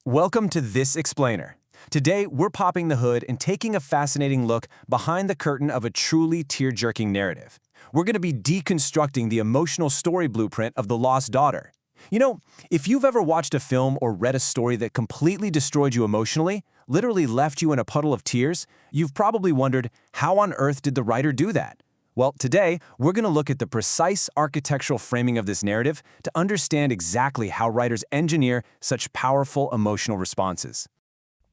Welcome to This Explainer. Today, we're popping the hood and taking a fascinating look behind the curtain of a truly tear-jerking narrative. We're going to be deconstructing the emotional story blueprint of The Lost Daughter. You know, if you've ever watched a film or read a story that completely destroyed you emotionally, literally left you in a puddle of tears, you've probably wondered, how on earth did the writer do that? Well, today, we're going to look at the precise architectural framing of this narrative to understand exactly how writers engineer such powerful emotional responses.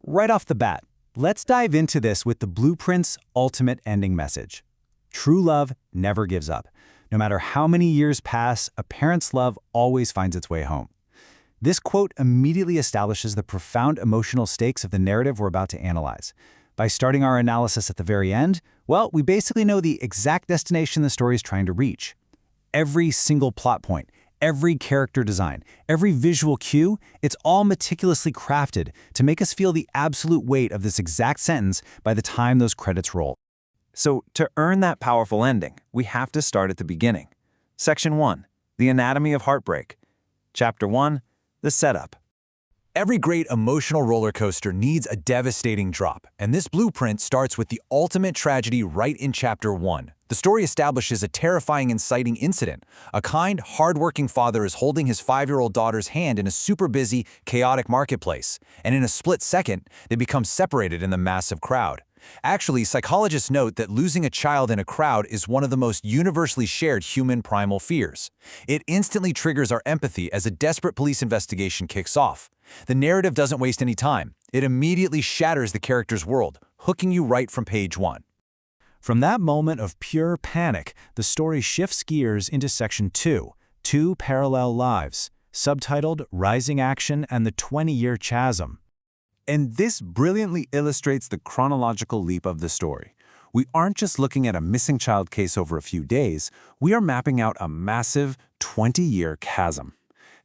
Right off the bat, let's dive into this with the blueprint's ultimate ending message. True love never gives up. No matter how many years pass, a parent's love always finds its way home. This quote immediately establishes the profound emotional stakes of the narrative we're about to analyze. By starting our analysis at the very end, well, we basically know the exact destination the story is trying to reach. Every single plot point, every character design, every visual cue, it's all meticulously crafted to make us feel the absolute weight of this exact sentence by the time those credits roll. So, to earn that powerful ending, we have to start at the beginning. Section 1, The Anatomy of Heartbreak. Chapter 1, The Setup. Every great emotional roller coaster needs a devastating drop, and this blueprint starts with the ultimate tragedy right in Chapter 1. The story establishes a terrifying, inciting incident. A kind, hard-working father is holding his 5-year-old daughter's hand in a super-busy, chaotic marketplace, and in a split second, they become separated in the massive crowd. Actually, psychologists note that losing a child in a crowd is one of the most universally shared human primal fears. It instantly triggers our empathy as a desperate police investigation kicks off. The narrative doesn't waste any time. It immediately shatters the character's world, hooking you right from page 1. From that moment of pure panic, the story shifts gears into Section 2, Two Parallel Lives, subtitled Rising Action and the 20-Year Chasm. And this brilliantly illustrates the chronological leap of the story. We aren't just looking at a missing child case over a few days, we are mapping out a massive 20-year chasm.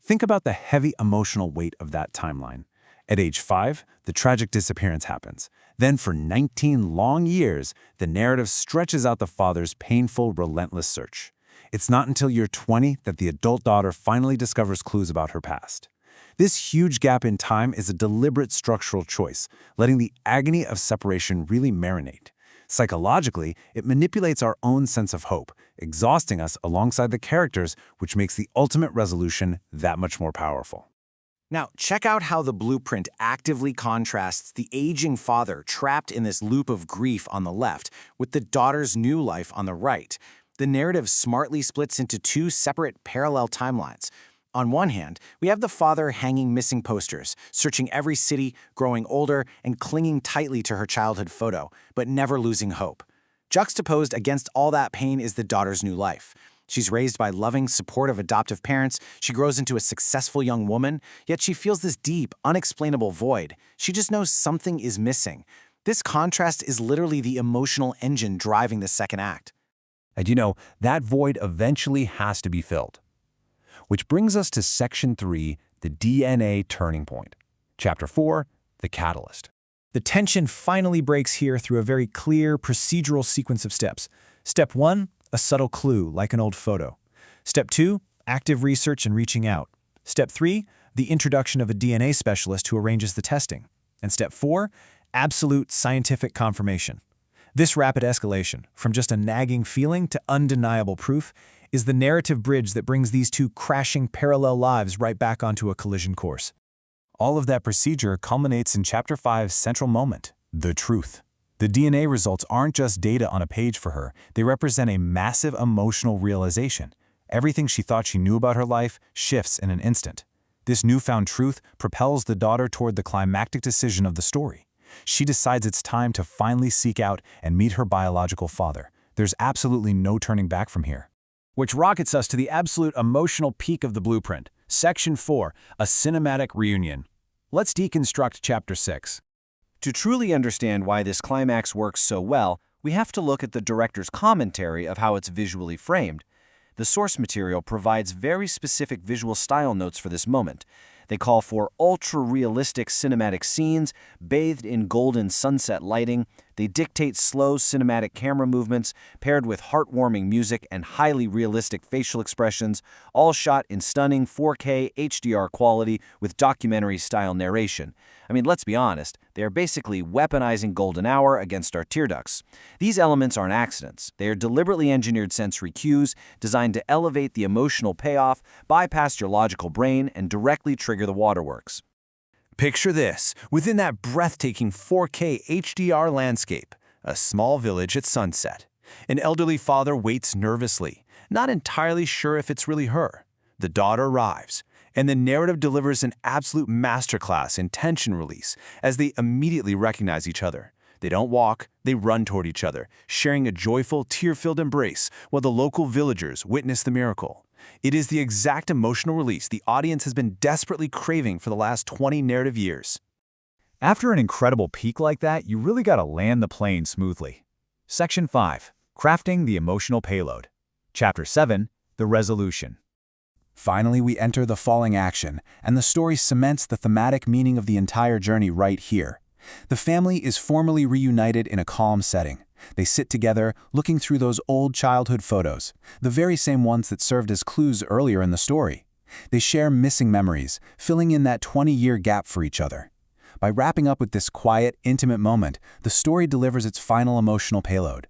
Think about the heavy emotional weight of that timeline. At age 5, the tragic disappearance happens. Then for 19 long years, the narrative stretches out the father's painful, relentless search. It's not until year 20 that the adult daughter finally discovers clues about her past. This huge gap in time is a deliberate structural choice, letting the agony of separation really marinate. Psychologically, it manipulates our own sense of hope, exhausting us alongside the characters, which makes the ultimate resolution that much more powerful. Now, check out how the blueprint actively contrasts the aging father trapped in this loop of grief on the left with the daughter's new life on the right. The narrative smartly splits into two separate parallel timelines. On one hand, we have the father hanging missing posters, searching every city, growing older, and clinging tightly to her childhood photo, but never losing hope. Juxtaposed against all that pain is the daughter's new life. She's raised by loving, supportive adoptive parents, she grows into a successful young woman, yet she feels this deep, unexplainable void. She just knows something is missing. This contrast is literally the emotional engine driving the second act. And you know, that void eventually has to be filled. Which brings us to Section 3, the DNA turning point. Chapter 4, the catalyst. The tension finally breaks here through a very clear procedural sequence of steps. Step 1, a subtle clue, like an old photo. Step 2, active research and reaching out. Step 3, the introduction of a DNA specialist who arranges the testing. And Step 4, absolute scientific confirmation. This rapid escalation, from just a nagging feeling to undeniable proof, is the narrative bridge that brings these two crashing parallel lives right back onto a collision course. All of that procedure culminates in Chapter 5's central moment, the truth. The DNA results aren't just data on a page for her, they represent a massive emotional realization. Everything she thought she knew about her life shifts in an instant. This newfound truth propels the daughter toward the climactic decision of the story. She decides it's time to finally seek out and meet her biological father. There's absolutely no turning back from here. Which rockets us to the absolute emotional peak of the blueprint. Section 4, a cinematic reunion. Let's deconstruct Chapter 6. To truly understand why this climax works so well, we have to look at the director's commentary of how it's visually framed. The source material provides very specific visual style notes for this moment. They call for ultra-realistic cinematic scenes, bathed in golden sunset lighting, They dictate slow cinematic camera movements paired with heartwarming music and highly realistic facial expressions, all shot in stunning 4K HDR quality with documentary-style narration. I mean, let's be honest, they are basically weaponizing golden hour against our tear ducts. These elements aren't accidents. They are deliberately engineered sensory cues designed to elevate the emotional payoff, bypass your logical brain, and directly trigger the waterworks. Picture this, within that breathtaking 4K HDR landscape, a small village at sunset. An elderly father waits nervously, not entirely sure if it's really her. The daughter arrives, and the narrative delivers an absolute masterclass in tension release as they immediately recognize each other. They don't walk, they run toward each other, sharing a joyful, tear-filled embrace while the local villagers witness the miracle. It is the exact emotional release the audience has been desperately craving for the last 20 narrative years. After an incredible peak like that, you really gotta land the plane smoothly. Section 5. Crafting the Emotional Payload. Chapter 7. The Resolution. Finally, we enter the falling action, and the story cements the thematic meaning of the entire journey right here. The family is formally reunited in a calm setting. They sit together, looking through those old childhood photos, the very same ones that served as clues earlier in the story. They share missing memories, filling in that 20-year gap for each other. By wrapping up with this quiet, intimate moment, the story delivers its final emotional payload.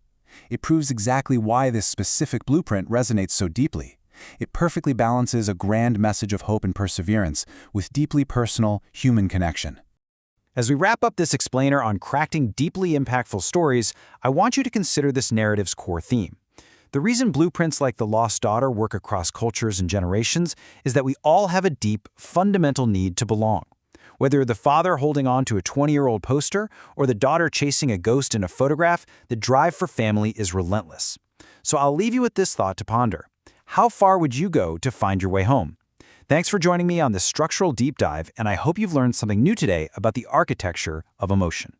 It proves exactly why this specific blueprint resonates so deeply. It perfectly balances a grand message of hope and perseverance with deeply personal, human connection. As we wrap up this explainer on crafting deeply impactful stories, I want you to consider this narrative's core theme. The reason blueprints like The Lost Daughter work across cultures and generations is that we all have a deep, fundamental need to belong. Whether you're the father holding on to a 20-year-old poster or the daughter chasing a ghost in a photograph, the drive for family is relentless. So I'll leave you with this thought to ponder. How far would you go to find your way home? Thanks for joining me on this structural deep dive, and I hope you've learned something new today about the architecture of emotion.